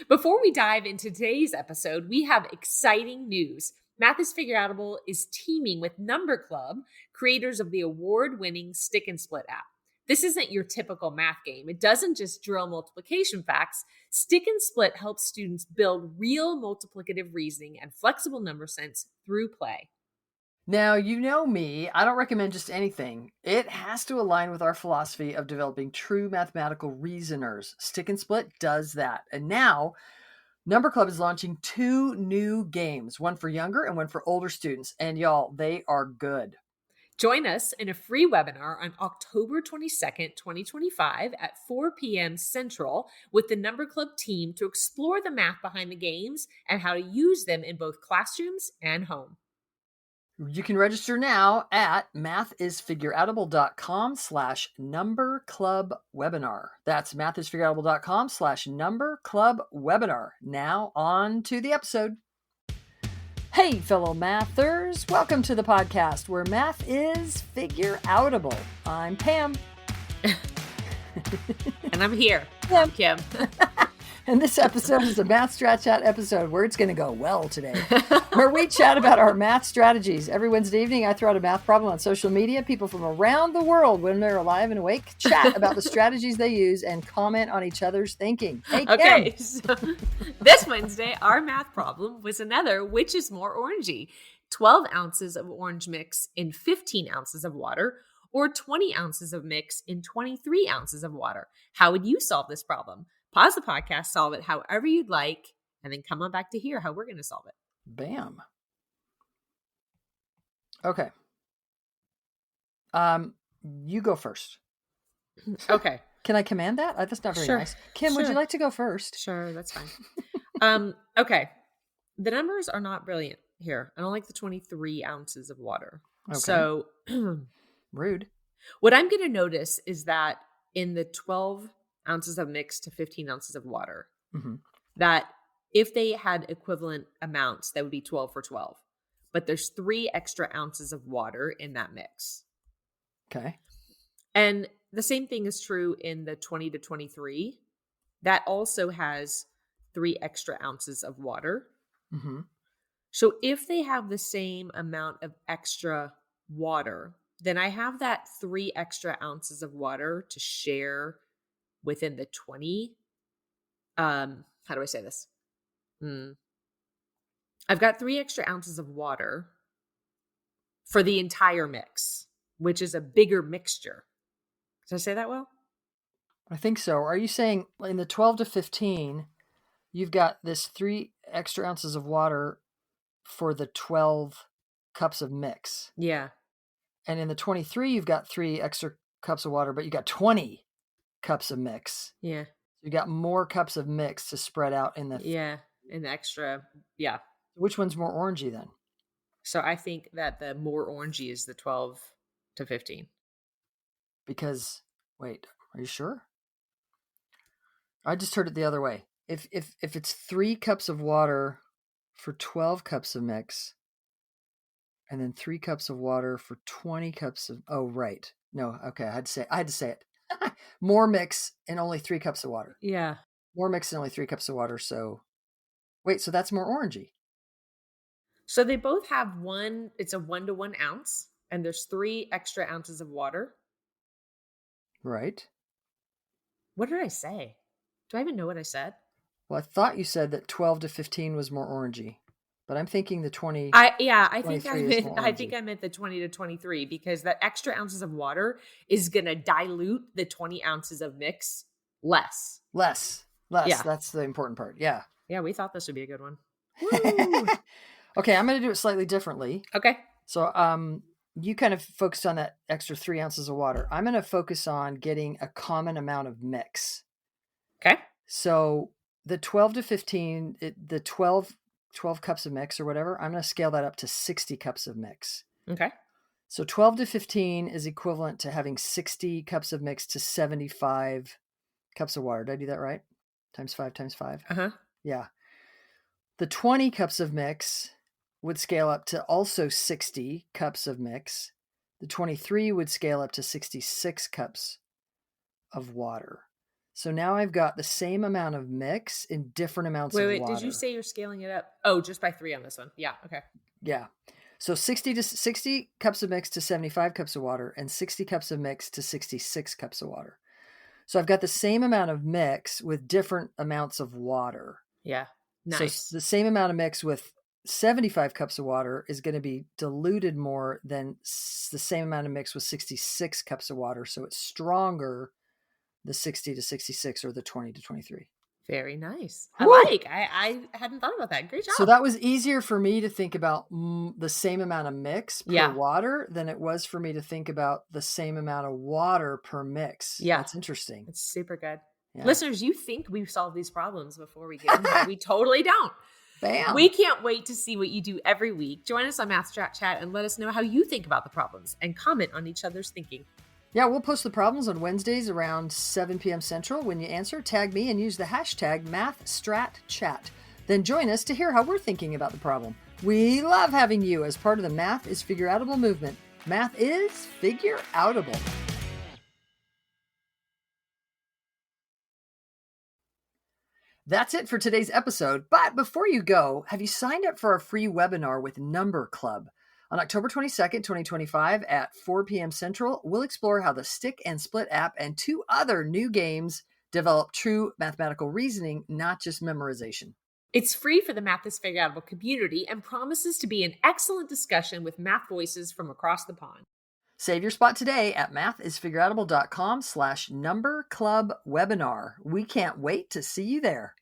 Before we dive into today's episode, we have exciting news. Math is Figureoutable is teaming with Number Club, creators of the award-winning Stick and Split app. This isn't your typical math game. It doesn't just drill multiplication facts. Stick and Split helps students build real multiplicative reasoning and flexible number sense through play. Now, you know me, I don't recommend just anything. It has to align with our philosophy of developing true mathematical reasoners. Stick and Split does that. And now, Number Club is launching 2 new games, one for younger and one for older students. And y'all, they are good. Join us in a free webinar on October 22nd, 2025 at 4 p.m. Central with the Number Club team to explore the math behind the games and how to use them in both classrooms and home. You can register now at mathisfigureoutable.com/numberclubwebinar. That's mathisfigureoutable.com/numberclubwebinar. Now on to the episode. Hey, fellow mathers. Welcome to the podcast where math is figure-outable. I'm Pam. And I'm here. I'm Kim. And this episode is a Math Strat Chat episode where it's going to go well today, where we chat about our math strategies. Every Wednesday evening, I throw out a math problem on social media. People from around the world, when they're alive and awake, chat about the strategies they use and comment on each other's thinking. Hey, Kim. Okay, so this Wednesday, our math problem was another, which is more orangey? 12 ounces of orange mix in 15 ounces of water, or 20 ounces of mix in 23 ounces of water. How would you solve this problem? Pause the podcast, solve it however you'd like, and then come on back to hear how we're going to solve it. Bam. Okay. You go first. Okay. Can I command that? That's not very nice. Kim, would you like to go first? Sure, that's fine. Okay. The numbers are not brilliant here. I don't like the 23 ounces of water. Okay. So rude. What I'm going to notice is that in the 12 ounces of mix to 15 ounces of water, that if they had equivalent amounts, that would be 12 for 12. But there's 3 extra ounces of water in that mix. Okay. And the same thing is true in the 20 to 23. That also has 3 extra ounces of water. So if they have the same amount of extra water, then I have that 3 extra ounces of water to share within the 20. How do I say this? I've got 3 extra ounces of water for the entire mix, which is a bigger mixture. Did I say that well? I think so. Are you saying in the 12 to 15, you've got this 3 extra ounces of water for the 12 cups of mix? Yeah. And in the 23, you've got 3 extra cups of water, but you got 20 cups of mix. Yeah. You got more cups of mix to spread out in the... in the extra. Yeah. Which one's more orangey then? So I think that the more orangey is the 12 to 15. Because, wait, are you sure? I just heard it the other way. If it's 3 cups of water for 12 cups of mix, and then 3 cups of water for 20 cups of... Oh, right. No, okay, I had to say it. More mix and only 3 cups of water. Yeah. More mix and only 3 cups of water. So, wait, so that's more orangey. So they both have it's a 1 to 1 ounce, and there's 3 extra ounces of water. Right. What did I say? Do I even know what I said? Well, I thought you said that 12 to 15 was more orangey. But I'm thinking the 20. I think I meant the 20 to 23 because that extra ounces of water is going to dilute the 20 ounces of mix less. Yeah. That's the important part. Yeah. Yeah, we thought this would be a good one. Okay, I'm going to do it slightly differently. Okay. So, you kind of focused on that extra 3 ounces of water. I'm going to focus on getting a common amount of mix. Okay. So the 12 to 15, the 12 cups of mix or whatever, I'm going to scale that up to 60 cups of mix. Okay. So 12 to 15 is equivalent to having 60 cups of mix to 75 cups of water. Did I do that right? Times 5 times 5. Uh-huh. Yeah. The 20 cups of mix would scale up to also 60 cups of mix. The 23 would scale up to 66 cups of water. So now I've got the same amount of mix in different amounts of Wait, water. did you say you're scaling it up? Oh, just by 3 on this one. Yeah, okay. Yeah. So 60 cups of mix to 75 cups of water, and 60 cups of mix to 66 cups of water. So I've got the same amount of mix with different amounts of water. Yeah. Nice. So the same amount of mix with 75 cups of water is going to be diluted more than the same amount of mix with 66 cups of water. So it's stronger, the 60 to 66 or the 20 to 23. Very nice. Woo! I hadn't thought about that. Great job. So that was easier for me to think about the same amount of mix per water than it was for me to think about the same amount of water per mix. Yeah. That's interesting. It's super good. Yeah. Listeners, you think we've solved these problems before we get into it. We totally don't. Bam. We can't wait to see what you do every week. Join us on Math Chat and let us know how you think about the problems and comment on each other's thinking. Yeah, we'll post the problems on Wednesdays around 7 p.m. Central. When you answer, tag me and use the hashtag MathStratChat. Then join us to hear how we're thinking about the problem. We love having you as part of the Math is Figure-Outable movement. Math is figure-outable. That's it for today's episode. But before you go, have you signed up for our free webinar with Number Club? On October 22nd, 2025 at 4 p.m. Central, we'll explore how the Stick and Split app and 2 other new games develop true mathematical reasoning, not just memorization. It's free for the Math is Figure-Outable community and promises to be an excellent discussion with math voices from across the pond. Save your spot today at mathisfigureoutable.com/numberclubwebinar. We can't wait to see you there.